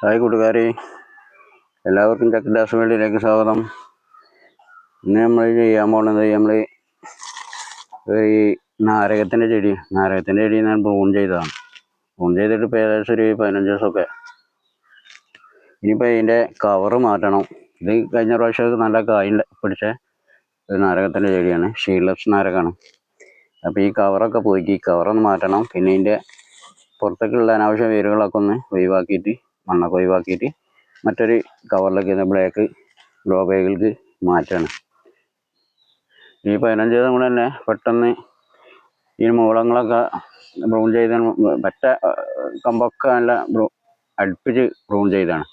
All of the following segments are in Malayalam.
ഹായ് കൂട്ടുകാരെ, എല്ലാവർക്കും ചക്കഡാസ് വേൾഡിലേക്ക് സ്വാഗതം. ഇന്ന് നമ്മൾ ചെയ്യാൻ പോകുന്നത് ഈ നാരകത്തിൻ്റെ ചെടി ഞാൻ പ്രൂൺ ചെയ്തതാണ്. പ്രൂൺ ചെയ്തിട്ട് ഇപ്പോൾ ഏകദേശം ഒരു 15 ദിവസമൊക്കെ. ഇനിയിപ്പോൾ ഇതിൻ്റെ കവറ് മാറ്റണം. ഇത് കഴിഞ്ഞ പ്രാവശ്യം നല്ല കായ് പിടിച്ച ഒരു നാരകത്തിൻ്റെ ചെടിയാണ്, ഷീലപ്സ് നാരകമാണ്. അപ്പോൾ ഈ കവറൊക്കെ പോയി ഈ കവറൊന്ന് മാറ്റണം. പിന്നെ ഇതിൻ്റെ പുറത്തേക്കുള്ള അനാവശ്യ വേരുകളൊക്കെ ഒന്ന് ഒഴിവാക്കിയിട്ട്, മണ്ണൊക്കെ ഒഴിവാക്കിയിട്ട് മറ്റൊരു കവറിലേക്ക് ബ്ലാക്ക് ഗ്രോ ബാഗിലേക്ക് മാറ്റാണ്. ഈ 15 ദിവസം കൊണ്ട് തന്നെ പെട്ടെന്ന് ഈ മൂളങ്ങളൊക്കെ ബ്രൂൺ ചെയ്ത മറ്റ കമ്പൊക്കെ നല്ല അടുപ്പിച്ച് ബ്രൂൺ ചെയ്താണ്,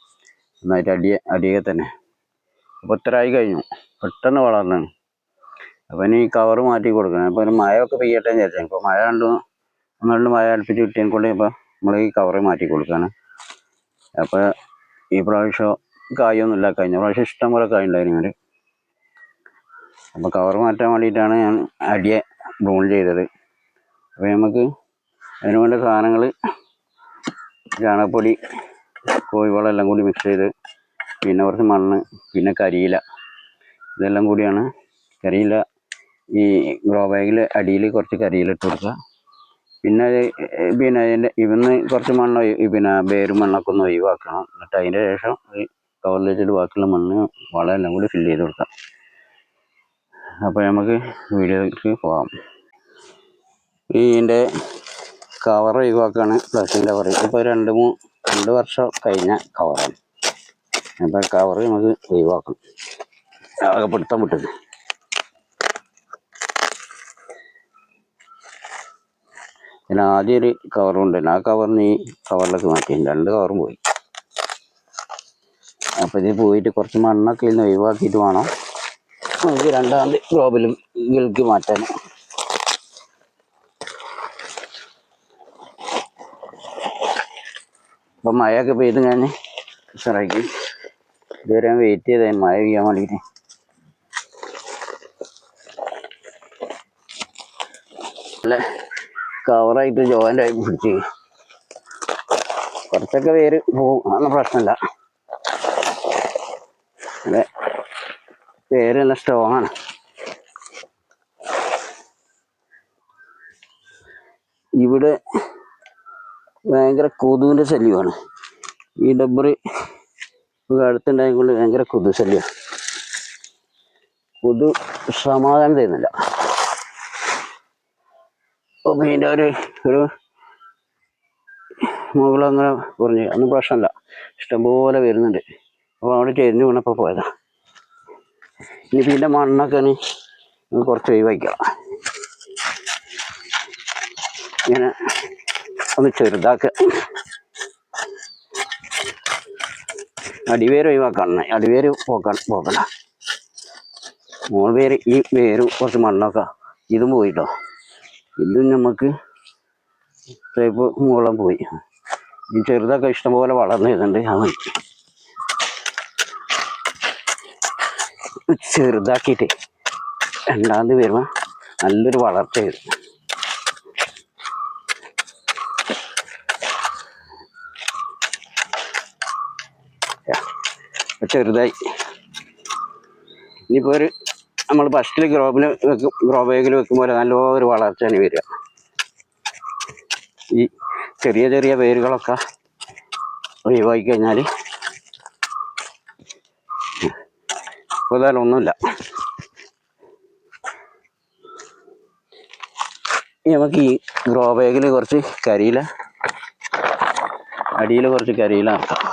നന്നായിട്ട് അടിയെ തന്നെ. അപ്പോൾ ഇത്രയായി കഴിഞ്ഞു, പെട്ടെന്ന് വളർന്നാണ്. അപ്പം ഇനി ഈ കവറ് മാറ്റി കൊടുക്കണം. അപ്പോൾ ഒരു മഴയൊക്കെ പെയ്യട്ടെ എന്ന് വിചാരിച്ചാൽ, ഇപ്പോൾ മഴ രണ്ട് മഴ അടുപ്പിച്ച് കിട്ടിയതിനെ കൊണ്ട് ഇപ്പോൾ നമ്മൾ ഈ കവറ് മാറ്റി കൊടുക്കുകയാണ്. അപ്പോൾ ഈ പ്രാവശ്യം കായൊന്നുമില്ല, കഴിഞ്ഞ പ്രാവശ്യം ഇഷ്ടം പോലെ കായ് ഉണ്ടായിരുന്നു. അപ്പോൾ കവർ മാറ്റാൻ വേണ്ടിയിട്ടാണ് ഞാൻ അടിയെ ബ്രൂൺ ചെയ്തത്. അപ്പോൾ നമുക്ക് അതിന് വേണ്ട സാധനങ്ങൾ ചാണകപ്പൊടി, കോഴിവളം എല്ലാം കൂടി മിക്സ് ചെയ്ത്, പിന്നെ കുറച്ച് മണ്ണ്, പിന്നെ കരിയില, ഇതെല്ലാം കൂടിയാണ്. കരിയില ഈ ഗ്രോ ബാഗിൽ അടിയിൽ കുറച്ച് കരിയില ഇട്ട് കൊടുക്കുക. പിന്നെ അതിൻ്റെ ഇവിടുന്ന് കുറച്ച് മണ്ണ്, പിന്നെ വേരും മണ്ണൊക്കെ ഒന്ന് ഒഴിവാക്കണം. എന്നിട്ട് അതിൻ്റെ ശേഷം ഈ കവറിൽ വെച്ചിട്ട് ബാക്കിയുള്ള മണ്ണ് വളം എല്ലാം കൂടി ഫില്ല് ചെയ്ത് കൊടുക്കാം. അപ്പോൾ നമുക്ക് വീഡിയോയിലേക്ക് പോകാം. ഇതിൻ്റെ കവർ ഒഴിവാക്കുകയാണ്, പ്ലാസ്റ്റിക് കവർ. ഇപ്പോൾ 2 വർഷം കഴിഞ്ഞ കവറാണ്. അപ്പോൾ കവർ നമുക്ക് ഒഴിവാക്കണം, ആകെ പിടുത്തം വിട്ടത്. പിന്നെ ആദ്യം ഒരു കവറുണ്ടല്ലോ, ആ കവറിന് ഈ കവറിലേക്ക് മാറ്റി 2 കവറും പോയി. അപ്പോൾ ഇത് പോയിട്ട് കുറച്ച് മണ്ണൊക്കെ ഇന്ന് ഒഴിവാക്കിയിട്ട് വേണം നമുക്ക് രണ്ടാമത് ഗ്രോബിലേക്ക് മാറ്റാൻ. അപ്പം മഴയൊക്കെ പെയ്ത് ഞാൻ ഉഷാറാക്കി. ഇതുവരെ വെയിറ്റ് ചെയ്താൽ മഴ പെയ്യാൻ വേണ്ടിയിട്ട്. നല്ല കവറായിട്ട് ജോയിൻ്റ് ആയി പിടിച്ച് കുറച്ചൊക്കെ പേര് പോവും, അതൊന്നും പ്രശ്നമില്ല. അതെ, പേര് നല്ല സ്ട്രോങ് ആണ്. ഇവിടെ ഭയങ്കര കൊതുവിൻ്റെ ശല്യമാണ്. ഈ ഡബ്ബർ അടുത്തുണ്ടായതുകൊണ്ട് ഭയങ്കര കൊതു ശല്യമാണ്. കൊതു സമാധാനം തരുന്നില്ല. അപ്പോൾ ഇതിൻ്റെ ഒരു മുകളങ്ങനെ കുറഞ്ഞ്, അതൊന്നും പ്രശ്നമില്ല, ഇഷ്ടംപോലെ വരുന്നുണ്ട്. അപ്പോൾ അവിടെ ചെരിഞ്ഞ് വീണപ്പോൾ പോയതാ. ഇനി ഇതിൻ്റെ മണ്ണൊക്കെ കുറച്ച് ഒഴിവാക്കാം. ഇങ്ങനെ ഒന്ന് ചെറുതാക്കുക. അടിവേര് ഒഴിവാക്കണം, അടിവേര് പോക്കണ്ട. മോൾ വേര്, ഈ വേര് കുറച്ച് മണ്ണൊക്കെ ഇതും പോയിട്ടോ. ഇതും നമുക്ക് ടൈപ്പ് മുകളിലും പോയി. ഈ ചെറുതൊക്കെ ഇഷ്ടംപോലെ വളർന്നു വരുന്നുണ്ട്. അത് ചെറുതാക്കിയിട്ട് രണ്ടാമത് വരുമ്പോൾ നല്ലൊരു വളർച്ച വരും. ചെറുതായി ഇനിയിപ്പോൾ നമ്മൾ ഫസ്റ്റിൽ ഗ്രോ ബാഗിൽ വെക്കുമ്പോൾ നല്ലൊരു വളർച്ചയാണ് വരിക. ഈ ചെറിയ വേരുകളൊക്കെ ഒഴിവാക്കി കഴിഞ്ഞാൽ ഒന്നുമില്ല. നമുക്ക് ഈ ഗ്രോ ബാഗിൽ കുറച്ച് കരിയില, അടിയിൽ കുറച്ച് കരിയില ആക്കാം.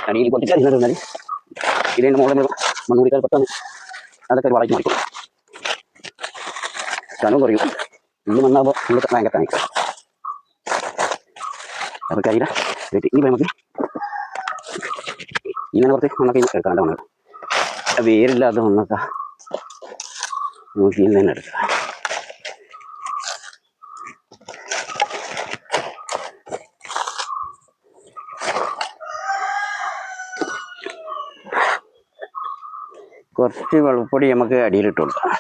അടിയിൽ കുറച്ച് കരിയില ഇടുന്നാൽ ഇതിൻ്റെ മുകളിൽ മണ്ണ് കുടിക്കാൻ പെട്ടെന്ന് അതൊക്കെ ഒരു വളയ്ക്ക് മാറിക്കും. കനവും കുറയും. ഇന്ന് മണ്ണാകുമ്പോൾ നമ്മൾ ഭയങ്കര കാണിക്കും. അപ്പോൾ കരിയില ഇനി നമുക്ക് ഇങ്ങനെ കുറച്ച് മണ്ണൊക്കെ എടുക്കാണ്ട് മണ്ണ്, വേരില്ലാത്ത മണ്ണൊക്കെ നോക്കി ഇന്ന് തന്നെ എടുക്കുക. കുറച്ച് വെള്ളപ്പൊടി നമുക്ക് അടിയിലിട്ട് കൊടുക്കാം.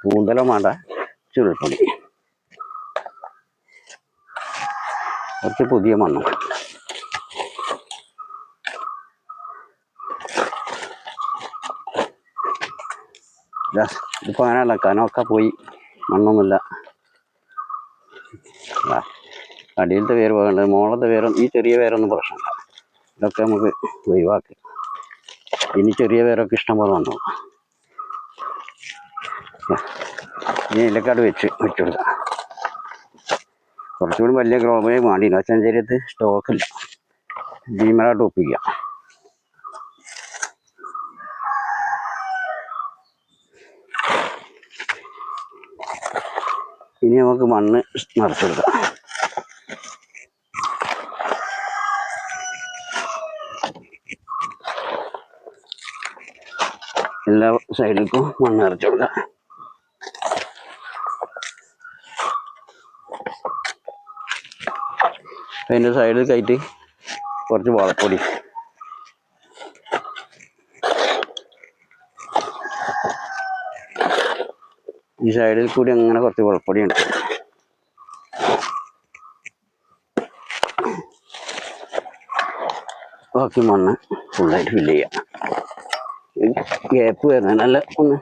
കൂടുതലും വേണ്ട, കുറച്ച് വെള്ളപ്പൊടി. കുറച്ച് പുതിയ മണ്ണ്. ഇതിപ്പോൾ അങ്ങനെയല്ല, കനമൊക്കെ പോയി, മണ്ണൊന്നുമില്ല. അടിയിലത്തെ വേര് പോകേണ്ടത്, മുകളത്തെ വേരും ഈ ചെറിയ വേരൊന്നും പ്രശ്നമില്ല. ഇതൊക്കെ നമുക്ക് ഒഴിവാക്കി. ഇനി ചെറിയ വേരൊക്കെ ഇഷ്ടം പോലെ വന്നു. ഇനി ഇലക്കാട് വെച്ച് കൊടുക്കാം. കുറച്ചുകൂടി വലിയ ഗ്രോബായി വേണ്ടി ചഞ്ചേരിയത്ത് സ്റ്റോക്കില്ല. ഭീമനായിട്ട് ഒപ്പിക്കുക. ഇനി നമുക്ക് മണ്ണ് നിറച്ചെടുക്കാം. എല്ലാ സൈഡിലേക്കും മണ്ണ് നിറച്ചു കൊടുക്കാം. അതിൻ്റെ സൈഡിൽ കയറ്റി കുറച്ച് വളപ്പൊടി, ഈ സൈഡിൽ കൂടി അങ്ങനെ കുറച്ച് വളപ്പൊടി ഉണ്ട്. ബാക്കി മണ്ണ് ഫുള്ളായിട്ട് ഫില്ല് ചെയ്യാം. ഗ്യാപ്പ് വരുന്നത് നല്ല ഒന്ന്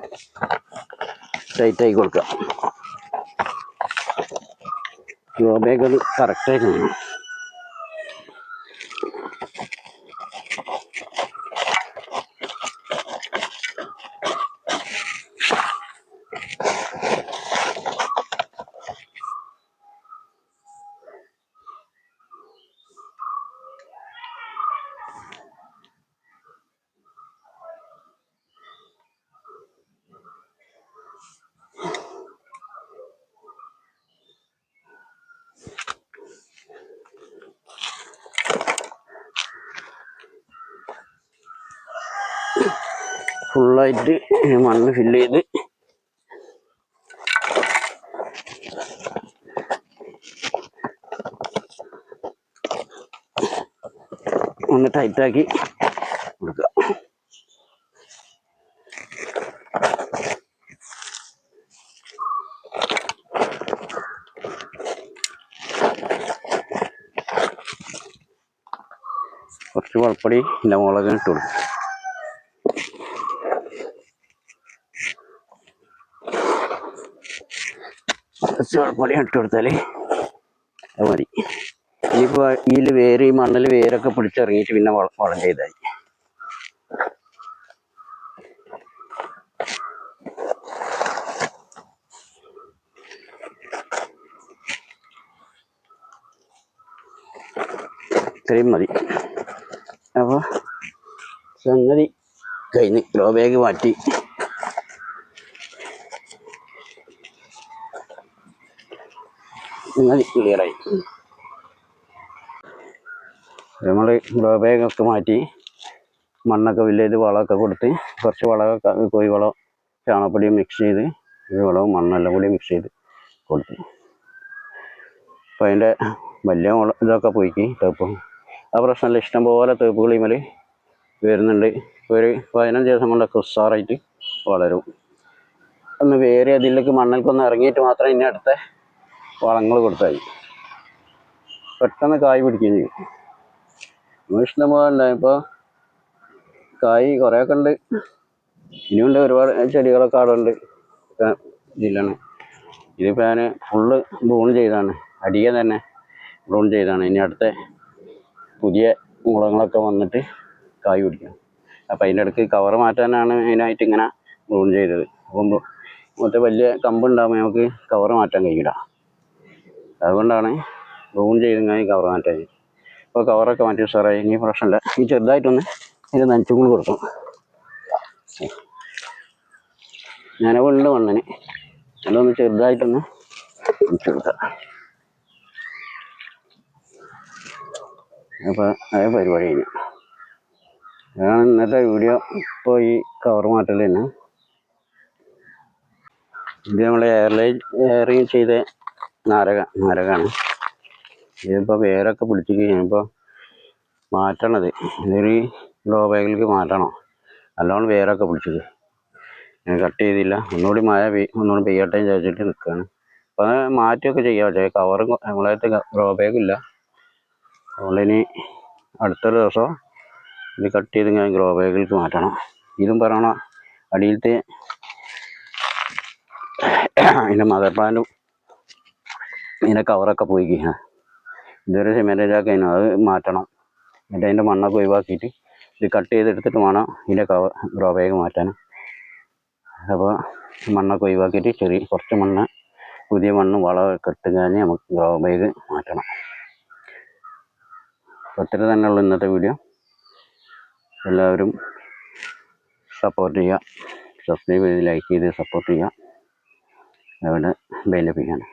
ടൈറ്റായി കൊടുക്കുക. ഗ്രോ ബാഗ് അത് കറക്റ്റായിട്ട് വേണം. ഫുള്ളായിട്ട് മണ്ണ് ഫില്ല് ചെയ്ത് ഒന്ന് ടൈറ്റാക്കി കൊടുക്കുക. കുറച്ച് വളപ്പൊടി എൻ്റെ മുളക് ഇട്ട് കൊടുക്കും. കുറച്ച് വളപ്പൊടി ഇട്ട് കൊടുത്താൽ അത് മതി. ഇനിയിപ്പോൾ ഇതിൽ വേര്, ഈ മണ്ണിൽ വേരൊക്കെ പിടിച്ചിറങ്ങിയിട്ട് പിന്നെ വളം ചെയ്തായി. ഇത്രയും മതി. അപ്പോൾ സംഗതി കഴിഞ്ഞ് ഗ്രോ ബാഗ് മാറ്റി സംഗതി ക്ലിയറായി. നമ്മൾ ഗ്രോ ബാഗൊക്കെ മാറ്റി മണ്ണൊക്കെ ഫില്ല് ചെയ്ത് വളമൊക്കെ കൊടുത്ത് കുറച്ച് വളമൊക്കെ കോഴിവളം ചാണകപ്പൊടിയും മിക്സ് ചെയ്ത് വളവും മണ്ണെല്ലാം കൂടി മിക്സ് ചെയ്ത് കൊടുത്തു. അപ്പോൾ അതിൻ്റെ വലിയ ഇതൊക്കെ പോയിക്ക് തേപ്പ് ആ പ്രശ്നമല്ല. ഇഷ്ടംപോലെ തേപ്പുകൾ ഇമേൽ വരുന്നുണ്ട്. ഒരു 15 ദിവസം കൊണ്ടൊക്കെ ഉസാറായിട്ട് വളരും. ഒന്ന് വേറെ അതിലേക്ക് മണ്ണിലേക്കൊന്ന് ഇറങ്ങിയിട്ട് മാത്രം ഇനി അടുത്ത വളങ്ങൾ കൊടുത്താൽ പെട്ടെന്ന് കായ് പിടിക്കുകയും ചെയ്യും. ഇഷ്ടംപോലെ ഉണ്ടായി. ഇപ്പോൾ കായ് കുറേയൊക്കെ ഉണ്ട്. ഇനിയുണ്ട് ഒരുപാട് ചെടികളൊക്കെ അവിടെ ഉണ്ട്. ഇതിലാണ് ഇതിപ്പോൾ ഞാൻ ഫുള്ള് ബ്രൂൺ ചെയ്താണ്, അടിയെ തന്നെ ബ്രൂൺ ചെയ്താണ്. ഇനി അടുത്ത പുതിയ മുളകളൊക്കെ വന്നിട്ട് കായ് പിടിക്കണം. അപ്പോൾ അതിൻ്റെ ഇടയ്ക്ക് കവർ മാറ്റാനാണ് മെയിനായിട്ട് ഇങ്ങനെ ബ്രൂൺ ചെയ്തത്. അപ്പം മറ്റേ വലിയ കമ്പുണ്ടാകുമ്പോൾ നമുക്ക് കവർ മാറ്റാൻ കഴിയില്ല. അതുകൊണ്ടാണ് ബ്രൂൺ ചെയ്തിങ്ങനെ കവർ മാറ്റാൻ. അപ്പോൾ കവറൊക്കെ മാറ്റി സാറായി. ഇനി പ്രശ്നമില്ല. ഈ ചെറുതായിട്ടൊന്ന് ഇത് നനച്ചും കൂടി കൊടുക്കും. നനവുണ്ട് മണ്ണിന്, അതൊന്ന് ചെറുതായിട്ടൊന്ന് നനച്ചു കൊടുക്കാം. അപ്പോൾ അതേ പരിപാടി കഴിഞ്ഞു. അതാണ് ഇന്നത്തെ വീഡിയോ. ഇപ്പോൾ ഈ കവർ മാറ്റൽ തന്നെ. ഇത് നമ്മൾ എയറിങ് ചെയ്ത നാരകമാണ്. ഇതിപ്പോൾ വേരൊക്കെ പിടിച്ച് കഴിഞ്ഞപ്പോൾ മാറ്റണത്. ഇതൊരു ഗ്രോ ബാഗിലേക്ക് മാറ്റണം. നല്ലോണം വേരൊക്കെ പിടിച്ചത് ഞാൻ കട്ട് ചെയ്തില്ല. ഒന്നുകൂടി പെയ്യട്ടെ വിചാരിച്ചിട്ട് നിൽക്കുകയാണ്. അപ്പോൾ അത് മാറ്റിയൊക്കെ ചെയ്യാം. പക്ഷേ കവർ നമ്മളായിട്ട് ഗ്രോ ബാഗില്ല. അതുകൊണ്ടിനി അടുത്തൊരു ദിവസം ഇത് കട്ട് ചെയ്ത് ഞാൻ ഗ്രോ ബാഗിലേക്ക് മാറ്റണം. ഇതും പറയണ അടിയിലത്തെ ഇതിൻ്റെ മദർ പ്ലാന്റും ഇതിൻ്റെ കവറൊക്കെ പോയി. ഇതൊരു സിമെൻറ്റ് ചാക്കായിരുന്നു, അത് മാറ്റണം. എന്നിട്ട് അതിൻ്റെ മണ്ണൊക്കെ ഒഴിവാക്കിയിട്ട് ഇത് കട്ട് ചെയ്തെടുത്തിട്ട് വേണം ഇതിൻ്റെ ഗ്രോ ബാഗ് മാറ്റാൻ. അപ്പോൾ മണ്ണൊക്കെ ഒഴിവാക്കിയിട്ട് കുറച്ച് മണ്ണ്, പുതിയ മണ്ണ് വളമൊക്കെ ഇട്ട് കഴിഞ്ഞ് നമുക്ക് ഗ്രോ ബാഗ് മാറ്റണം. അപ്പോൾ ഇത്ര തന്നെയുള്ളൂ ഇന്നത്തെ വീഡിയോ. എല്ലാവരും സപ്പോർട്ട് ചെയ്യുക, സബ്സ്ക്രൈബ് ചെയ്ത് ലൈക്ക് ചെയ്ത് സപ്പോർട്ട് ചെയ്യുക. അവിടെ ബെല്ലപ്പിക്കാണ്.